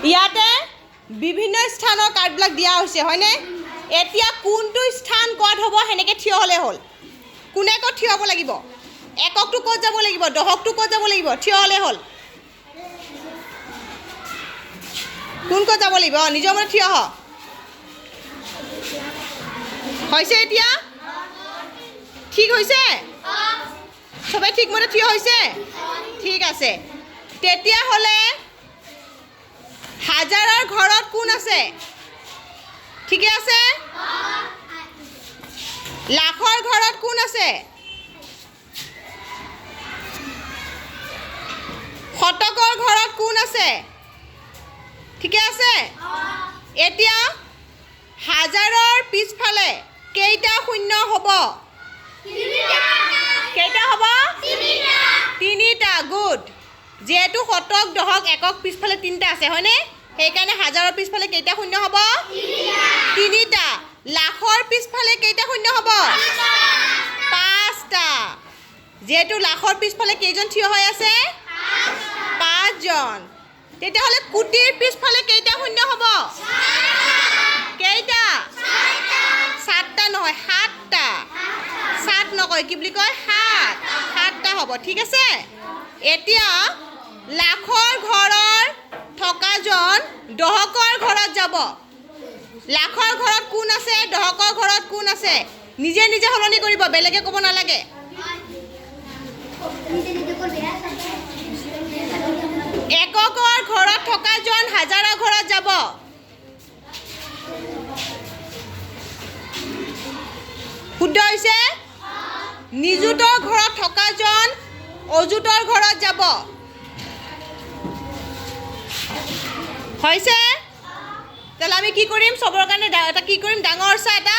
ইয়াতে বিভিন্ন স্থানৰ কাৰ্ডবিলাক দিয়া হৈছে হয়নে এতিয়া কোনটো স্থান ক'ত হ'ব হেনেকে থিয় হ'লে হ'ল কোনে ক'ত থিয় হ'ব লাগিব এককটো ক'ত যাব লাগিব দহকটো ক'ত যাব লাগিব থিয় হ'লে হ'ল কোন ক'ত যাব লাগিব নিজৰ মতে থিয় হ হৈছে এতিয়া ঠিক হৈছে সবাই ঠিক মতে থিয় হৈছে ঠিক আছে তেতিয়া হ'লে হাজাৰৰ ঘৰত কোন আছে ঠিকে আছে লাখৰ ঘৰত কোন আছে শতকৰ ঘৰত কোন আছে ঠিকে আছে এতিয়া হাজাৰৰ পিছফালে কেইটা শূন্য হ'ব কেইটা হ'ব তিনিটা গুড যেহেতু শতক দহক একক পিছফালে তিনিটা আছে হয়নে সেইকাৰণে হাজাৰৰ পিছফালে কেইটা শূন্য হ'ব তিনিটা লাখৰ পিছফালে কেইটা শূন্য হ'ব পাঁচটা যেহেতু লাখৰ পিছফালে কেইজন থিয় হৈ আছে পাঁচজন তেতিয়াহ'লে কোটিৰ পিছফালে কেইটা শূন্য হ'ব কেইটা সাতটা নহয় সাতটা সাত নকয় কি বুলি কয় সাতটা হ'ব ঠিক আছে এতিয়া লাখৰ ঘৰৰ থকাজন দহকৰ ঘৰত যাব লাখৰ ঘৰত কোন আছে দহকৰ ঘৰত কোন আছে নিজে নিজে সলনি কৰিব বেলেগে ক'ব নালাগে এককৰ ঘৰত থকাজন হাজাৰৰ ঘৰত যাব শুদ্ধ হৈছে নিযুতৰ ঘৰত থকাজন অযুতৰ ঘৰত যাব হৈছে তাহলে আমি কি কৰিম সবৰ কাৰণে এটা কি কৰিম ডাঙৰ চা এটা